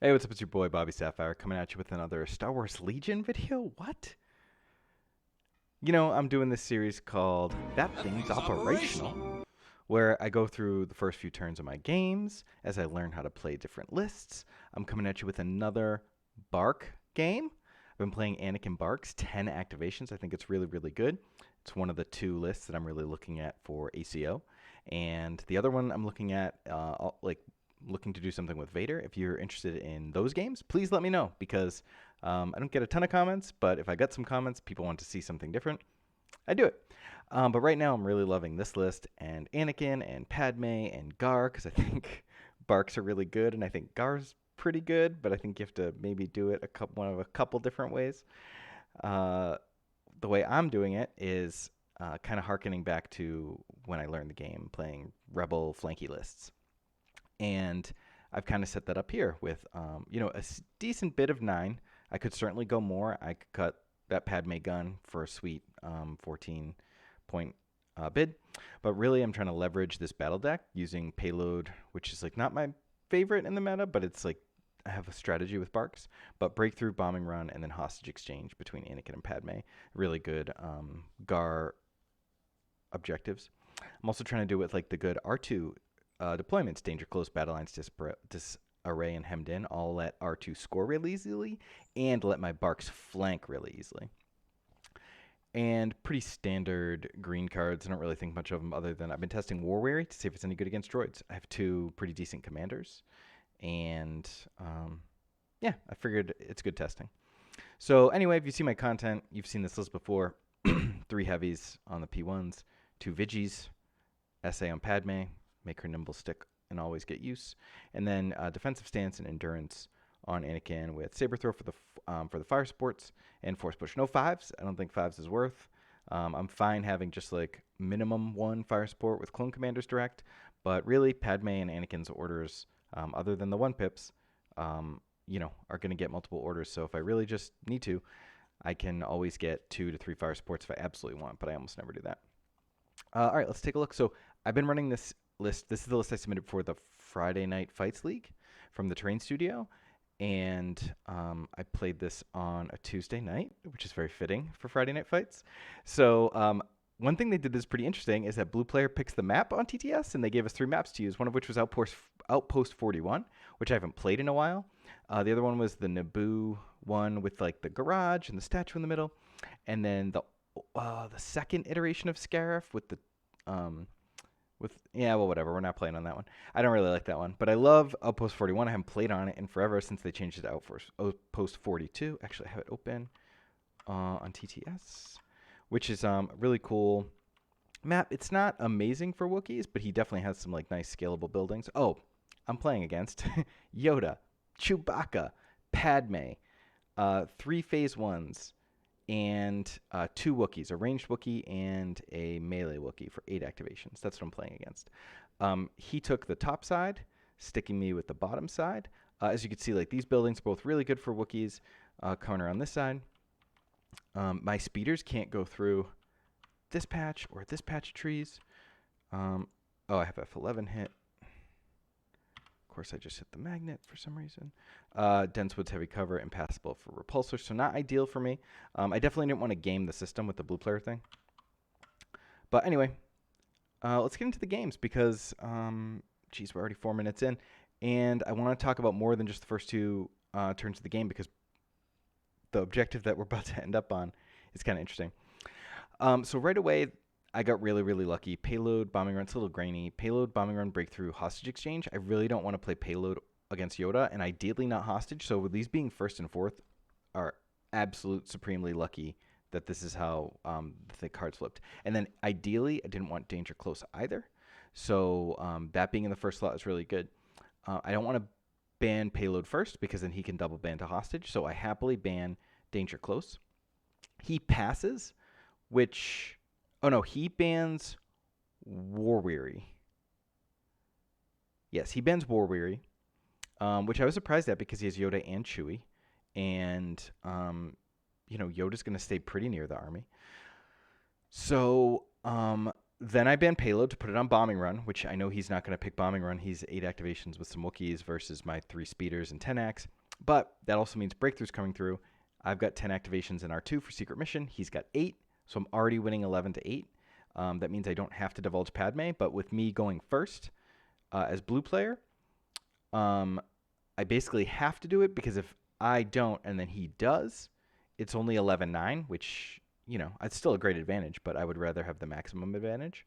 Hey, what's up? It's your boy BobbySapphire coming at you with another Star Wars Legion video. What? I'm doing this series called That Thing's Operational, where I go through the first few turns of my games as I learn how to play different lists. I'm coming at you with another BARC game. I've been playing Anakin BARC's 10 activations. I think it's really, really good. It's one of the two lists that I'm really looking at for ACO. And the other one I'm looking at, looking to do something with Vader. If you're interested in those games, please let me know because I don't get a ton of comments, but if I get some comments, people want to see something different, I do it. But right now, I'm really loving this list and Anakin and Padme and Gar because I think BARCs are really good, and I think Gar's pretty good, but I think you have to maybe do it one of a couple different ways. Uh, the way I'm doing it is kind of harkening back to when I learned the game, playing Rebel flanky lists. And I've kind of set that up here with, a decent bit of 9. I could certainly go more. I could cut that Padme gun for a sweet 14 point bid. But really, I'm trying to leverage this battle deck using payload, which is like not my favorite in the meta, but it's like I have a strategy with BARCs. But breakthrough, bombing run, and then hostage exchange between Anakin and Padme. Really good Gar objectives. I'm also trying to do it with like the good R2 deployments, danger close, battle lines, disarray, and hemmed in. I'll let R2 score really easily and let my BARCs flank really easily. And pretty standard green cards. I don't really think much of them other than I've been testing War Weary to see if it's any good against droids. I have 2 pretty decent commanders. And yeah, I figured it's good testing. So anyway, if you see my content, you've seen this list before. 3 heavies on the P1s, 2 Vigis, SA on Padme, make her nimble stick and always get use, and then defensive stance and endurance on Anakin with saber throw for the fire sports and force push. No 5s. I don't think 5s is worth. I'm fine having just like minimum 1 fire support with clone commanders direct, but really Padme and Anakin's orders, other than the 1 pips, are going to get multiple orders. So if I really just need to, I can always get 2 to 3 fire supports if I absolutely want, but I almost never do that. All right, let's take a look. So I've been running this list. This is the list I submitted for the Friday Night Fights League from the Terrain Studio. And I played this on a Tuesday night, which is very fitting for Friday Night Fights. So one thing they did that's pretty interesting is that Blue Player picks the map on TTS, and they gave us 3 maps to use, one of which was Outpost 41, which I haven't played in a while. The other one was the Naboo one with like the garage and the statue in the middle. And then the second iteration of Scarif with the whatever. We're not playing on that one. I don't really like that one, but I love Outpost 41. I haven't played on it in forever since they changed it to Outpost 42. Actually, I have it open on TTS, which is a really cool map. It's not amazing for Wookiees, but he definitely has some like nice scalable buildings. Oh, I'm playing against Yoda, Chewbacca, Padme, 3 phase 1s, and 2 Wookiees, a ranged Wookiee and a melee Wookiee for 8 activations. That's what I'm playing against. He took the top side, sticking me with the bottom side. As you can see, like these buildings are both really good for Wookiees. Coming around this side. My speeders can't go through this patch or this patch of trees. I have F11 hit. Of course, I just hit the magnet for some reason. Dense woods, heavy cover, impassable for repulsor, so not ideal for me. I definitely didn't want to game the system with the blue player thing. But anyway, let's get into the games because, geez, we're already 4 minutes in. And I want to talk about more than just the first 2 turns of the game because the objective that we're about to end up on is kind of interesting. So right away, I got really, really lucky. Payload, bombing run, it's a little grainy. Payload, bombing run, breakthrough, hostage exchange. I really don't want to play payload against Yoda, and ideally not hostage. So with these being first and fourth are absolute supremely lucky that this is how the cards flipped. And then ideally, I didn't want danger close either. So that being in the first slot is really good. I don't want to ban payload first because then he can double ban to hostage. So I happily ban danger close. He passes, which... Oh, no, he bans War Weary. Yes, he bans War Weary, which I was surprised at because he has Yoda and Chewie. And, Yoda's going to stay pretty near the army. So Then I banned Payload to put it on Bombing Run, which I know he's not going to pick Bombing Run. He's 8 activations with some Wookiees versus my 3 speeders and 10 acts. But that also means Breakthrough's coming through. I've got 10 activations in R2 for Secret Mission. He's got 8, so I'm already winning 11 to 8. That means I don't have to divulge Padme, but with me going first as blue player, I basically have to do it, because if I don't and then he does, it's only 11-9, which, you know, it's still a great advantage, but I would rather have the maximum advantage.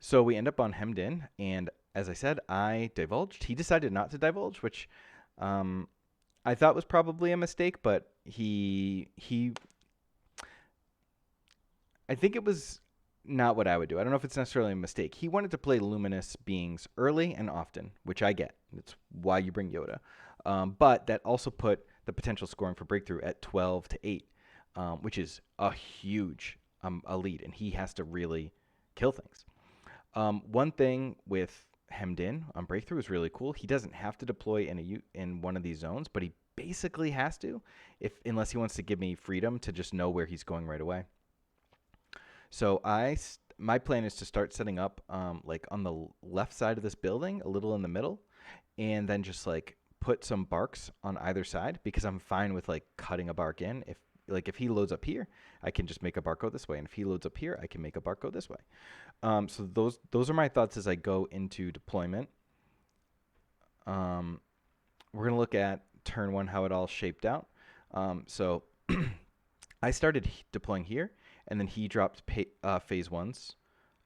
So we end up on hemmed in, and as I said, I divulged. He decided not to divulge, which I thought was probably a mistake, but I think it was not what I would do. I don't know if it's necessarily a mistake. He wanted to play luminous beings early and often, which I get. It's why you bring Yoda. But that also put the potential scoring for Breakthrough at 12 to 8, which is a huge a lead, and he has to really kill things. One thing with hemmed in on Breakthrough is really cool. He doesn't have to deploy in one of these zones, but he basically has to, unless he wants to give me freedom to just know where he's going right away. So my plan is to start setting up like on the left side of this building, a little in the middle, and then just like put some barks on either side, because I'm fine with like cutting a bark in. If he loads up here, I can just make a bark go this way, and if he loads up here, I can make a bark go this way. So those are my thoughts as I go into deployment. We're gonna look at turn 1 how it all shaped out. So I started deploying here, and then he dropped phase 1s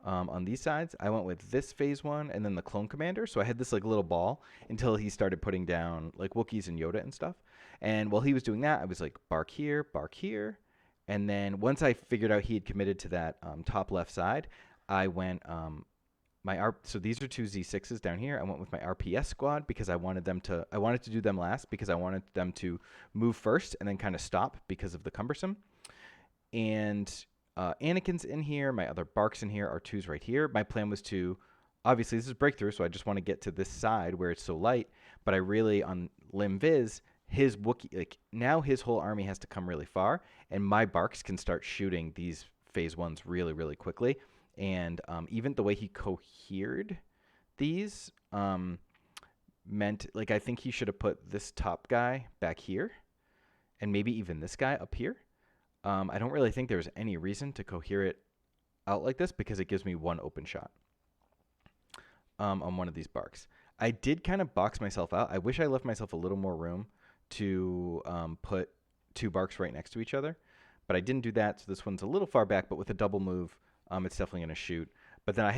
on these sides. I went with this phase 1 and then the clone commander. So I had this like little ball until he started putting down like Wookiees and Yoda and stuff. And while he was doing that, I was like bark here, and then once I figured out he had committed to that top left side, I went so these are 2 Z6s down here. I went with my RPS squad because I wanted to do them last, because I wanted them to move first and then kind of stop because of the cumbersome. And Anakin's in here. My other Barks in here. R2's right here. My plan was to, obviously this is Breakthrough, so I just want to get to this side where it's so light. But I really, on Lim Viz, his Wookiee, like now his whole army has to come really far, and my Barks can start shooting these phase 1s really, really quickly. And even the way he cohered these meant, like, I think he should have put this top guy back here, and maybe even this guy up here. I don't really think there's any reason to cohere it out like this, because it gives me 1 open shot on one of these barks. I did kind of box myself out. I wish I left myself a little more room to put 2 barks right next to each other, but I didn't do that, so this one's a little far back, but with a double move, it's definitely going to shoot. But then I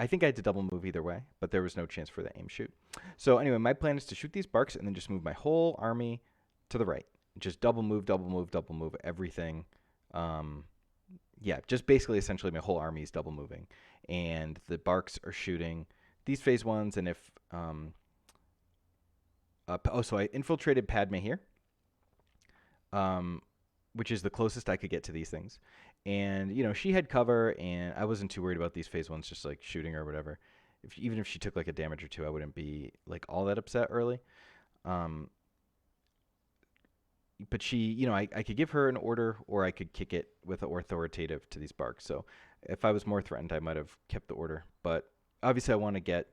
think I had to double move either way, but there was no chance for the aim shoot. So anyway, my plan is to shoot these barks and then just move my whole army to the right. Just double move everything. Yeah, just basically essentially my whole army is double moving. And the barks are shooting these phase 1s, and if... so I infiltrated Padme here, which is the closest I could get to these things. And, you know, she had cover, and I wasn't too worried about these phase 1s just, like, shooting her or whatever. Even if she took, like, a damage or 2, I wouldn't be, like, all that upset early. But she, you know, I could give her an order, or I could kick it with an authoritative to these barks. So if I was more threatened, I might have kept the order. But obviously I want to get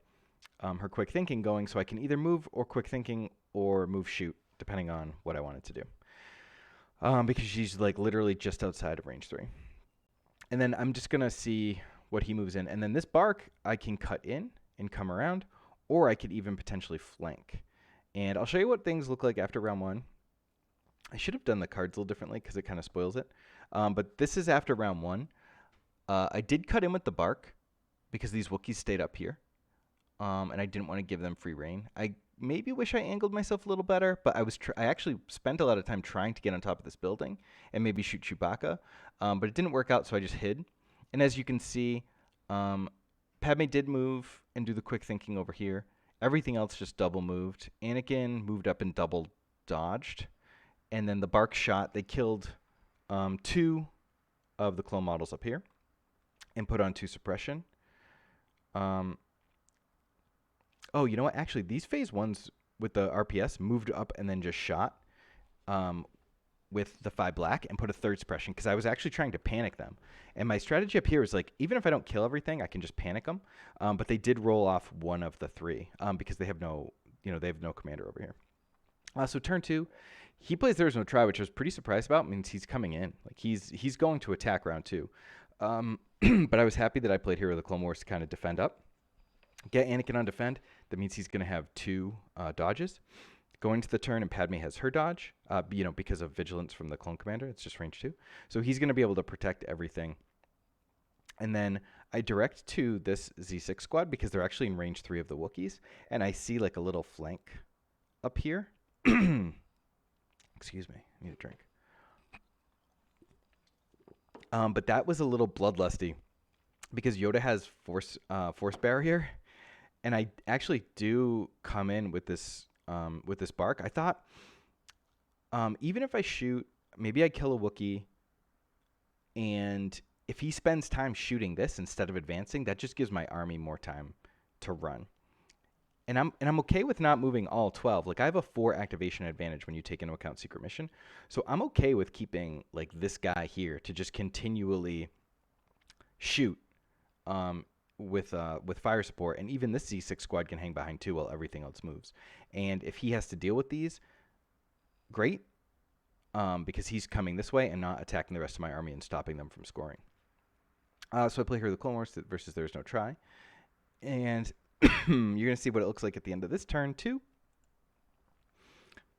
her quick thinking going, so I can either move or quick thinking or move shoot, depending on what I wanted to do. Because she's like literally just outside of range 3. And then I'm just going to see what he moves in. And then this bark, I can cut in and come around, or I could even potentially flank. And I'll show you what things look like after round 1. I should have done the cards a little differently because it kind of spoils it. But this is after round 1. I did cut in with the bark because these Wookiees stayed up here. And I didn't want to give them free reign. I maybe wish I angled myself a little better, but I actually spent a lot of time trying to get on top of this building and maybe shoot Chewbacca, but it didn't work out, so I just hid. And as you can see, Padme did move and do the quick thinking over here. Everything else just double moved. Anakin moved up and double dodged, and then the bark shot. They killed 2 of the clone models up here and put on 2 suppression. Oh, you know what? Actually, these phase 1s with the RPS moved up and then just shot, with the 5 black and put a third suppression because I was actually trying to panic them. And my strategy up here is like, even if I don't kill everything, I can just panic them. But they did roll off one of the 3 because they have no, they have no commander over here. So turn 2, he plays There's No Try, which I was pretty surprised about. It means he's coming in. Like he's going to attack round 2. But I was happy that I played Hero of the Clone Wars to kind of defend up. Get Anakin on defend. That means he's going to have 2 dodges. Going to the turn, and Padme has her dodge, because of vigilance from the clone commander. It's just range 2. So he's going to be able to protect everything. And then I direct to this Z6 squad because they're actually in range 3 of the Wookiees. And I see like a little flank up here. Excuse me. I need a drink. But that was a little bloodlusty because Yoda has force bearer here. And I actually do come in with this BARC. I thought even if I shoot, maybe I kill a Wookiee, and if he spends time shooting this instead of advancing, that just gives my army more time to run. And I'm okay with not moving all 12. Like I have a 4 activation advantage when you take into account secret mission. So I'm okay with keeping like this guy here to just continually shoot with fire support, and even this Z6 squad can hang behind too while everything else moves. And if he has to deal with these, great, because he's coming this way and not attacking the rest of my army and stopping them from scoring. So I play Hero of the Clone Wars versus There's No Try, and you're going to see what it looks like at the end of this turn too.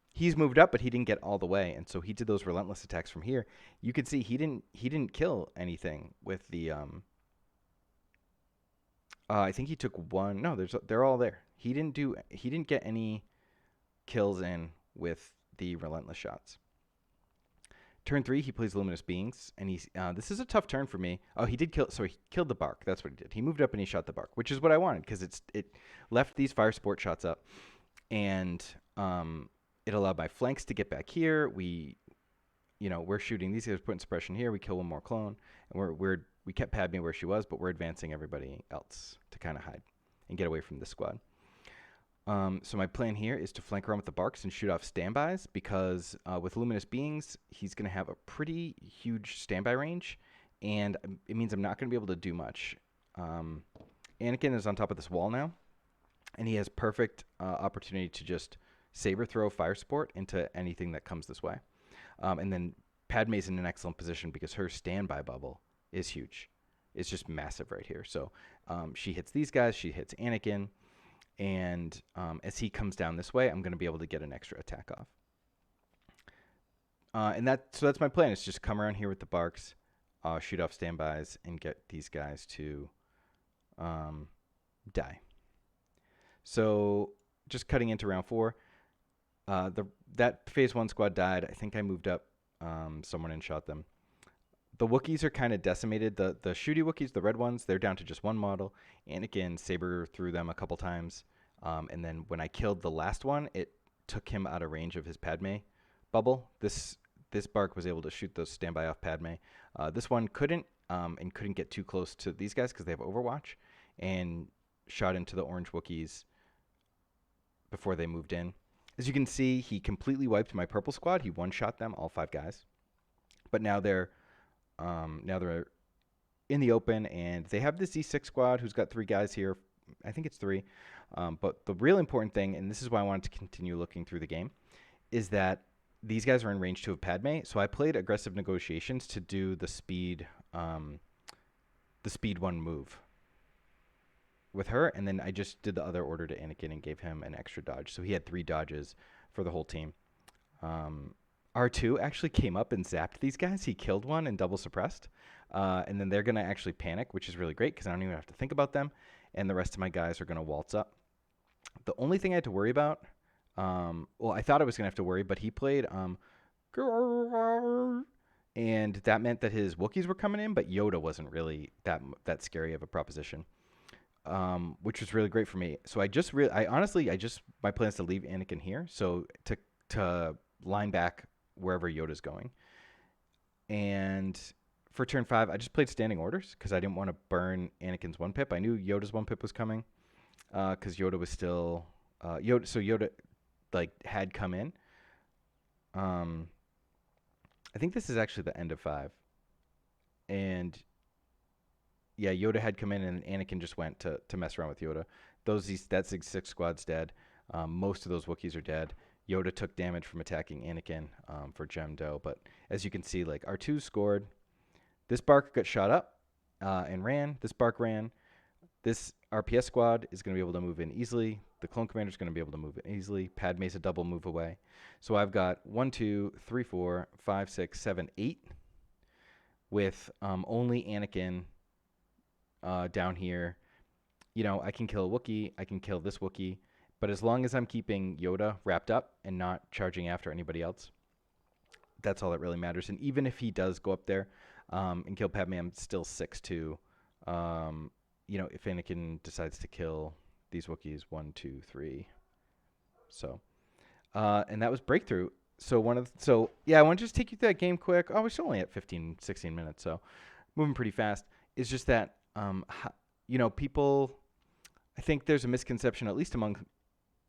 He's moved up, but he didn't get all the way, and so he did those relentless attacks from here. You could see he didn't kill anything with the I think he took 1. No, they're all there. He didn't get any kills in with the relentless shots. Turn 3, he plays Luminous Beings, and this is a tough turn for me. Oh, he did kill. So he killed the BARC. That's what he did. He moved up and he shot the BARC, which is what I wanted because it left these fire support shots up, and it allowed my flanks to get back here. We're shooting these guys, putting suppression here. We kill 1 more clone, and we kept Padme where she was, but we're advancing everybody else to kind of hide and get away from this squad. So my plan here is to flank around with the BARCs and shoot off standbys because with Luminous Beings, he's going to have a pretty huge standby range, and it means I'm not going to be able to do much. Anakin is on top of this wall now, and he has perfect opportunity to just saber throw fire support into anything that comes this way. And then Padme's in an excellent position because her standby bubble is huge. It's just massive right here. So she hits these guys, she hits Anakin, and as he comes down this way, I'm going to be able to get an extra attack off. So that's my plan. It's just come around here with the BARCs, shoot off standbys, and get these guys to die. So just cutting into round 4, that phase 1 squad died. I think I moved up someone and shot them. The Wookiees are kind of decimated. The shooty Wookiees, the red ones, they're down to just 1 model. Anakin saber through them a couple times. And then when I killed the last one, it took him out of range of his Padme bubble. This BARC was able to shoot those standby off Padme. This one couldn't, and couldn't get too close to these guys because they have Overwatch, and shot into the orange Wookiees before they moved in. As you can see, he completely wiped my purple squad. He one-shot them, all 5 guys. But now they're in the open, and they have this Z6 squad who's got 3 guys here. I think it's 3. But the real important thing, and this is why I wanted to continue looking through the game, is that these guys are in range 2 of Padme. So I played aggressive negotiations to do the speed 1 move with her, and then I just did the other order to Anakin and gave him an extra dodge. So he had 3 dodges for the whole team. R2 actually came up and zapped these guys. He killed one and double suppressed. And then they're going to actually panic, which is really great because I don't even have to think about them. And the rest of my guys are going to waltz up. The only thing I had to worry about, I thought I was going to have to worry, but he played and that meant that his Wookiees were coming in, but Yoda wasn't really that scary of a proposition. Which was really great for me. So my plan is to leave Anakin here, so to line back wherever Yoda's going. And for turn 5, I just played standing orders because I didn't want to burn Anakin's 1-pip. I knew Yoda's 1-pip was coming because Yoda was still Yoda like had come in. I think this is actually the end of 5. And yeah, Yoda had come in and Anakin just went to mess around with Yoda. That 6 squad's dead. Most of those Wookiees are dead. Yoda took damage from attacking Anakin for Gem Doe, but as you can see, like R2 scored. This BARC got shot up and ran. This BARC ran. This RPS squad is going to be able to move in easily. The clone commander is going to be able to move in easily. Padme's a double move away. So I've got 1, 2, 3, 4, 5, 6, 7, 8 with only Anakin down here. You know, I can kill a Wookiee. I can kill this Wookiee. But as long as I'm keeping Yoda wrapped up and not charging after anybody else, that's all that really matters. And even if he does go up there and kill Padme, I'm still 6-2. You know, if Anakin decides to kill these Wookiees, 1, 2, 3. So, and that was Breakthrough. So yeah, I want to just take you through that game quick. Oh, we're still only at 15, 16 minutes, so moving pretty fast. It's just that, you know, people, I think there's a misconception, at least among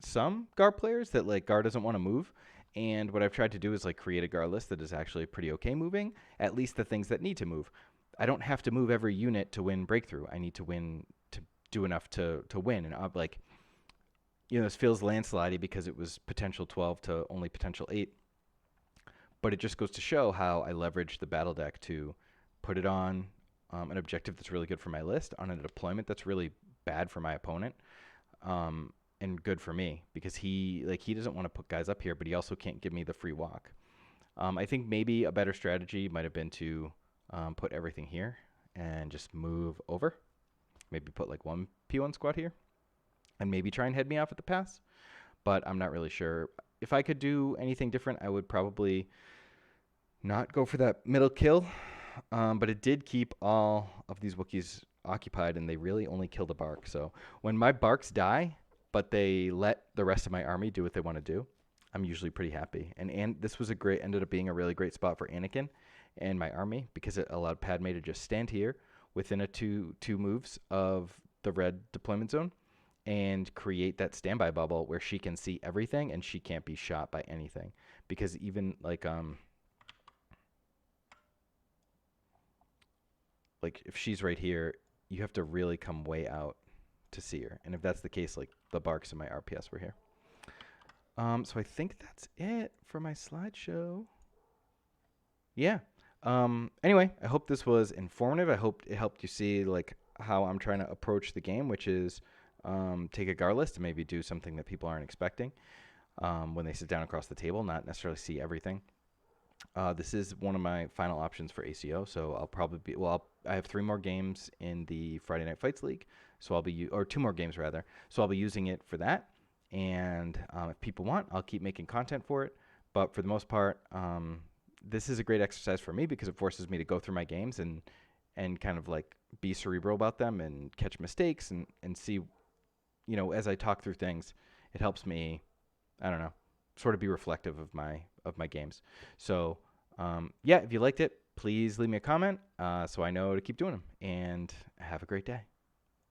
some GAR players, that like GAR doesn't want to move. And what I've tried to do is like create a GAR list that is actually pretty okay moving, at least the things that need to move. I don't have to move every unit to win Breakthrough. I need to win to do enough to win. And like, you know, this feels landslidey because it was potential 12 to only potential 8. But it just goes to show how I leverage the battle deck to put it on an objective that's really good for my list, on a deployment that's really bad for my opponent, and good for me because he doesn't want to put guys up here, but he also can't give me the free walk. I think maybe a better strategy might have been to put everything here and just move over. Maybe put like 1 P1 squad here and maybe try and head me off at the pass. But I'm not really sure. If I could do anything different, I would probably not go for that middle kill. But it did keep all of these Wookiees occupied, and they really only killed a BARC. So when my BARCs die, but they let the rest of my army do what they want to do, I'm usually pretty happy. And this was ended up being a really great spot for Anakin and my army because it allowed Padme to just stand here within a two moves of the red deployment zone and create that standby bubble where she can see everything and she can't be shot by anything. Because even like if she's right here, you have to really come way out to see her. And if that's the case, like the BARCs and my RPS were here. So I think that's it for my slideshow. Yeah. Anyway, I hope this was informative. I hope it helped you see like how I'm trying to approach the game, which is take a GAR list and maybe do something that people aren't expecting when they sit down across the table, not necessarily see everything. This is one of my final options for ACO, so I'll probably be, I have 3 more games in the Friday Night Fights League, so I'll be, or 2 more games rather, so I'll be using it for that, and if people want, I'll keep making content for it, but for the most part, this is a great exercise for me because it forces me to go through my games and kind of like be cerebral about them and catch mistakes and see, you know, as I talk through things, it helps me, I don't know, sort of be reflective of my games. So yeah, if you liked it, please leave me a comment so I know to keep doing them, and have a great day.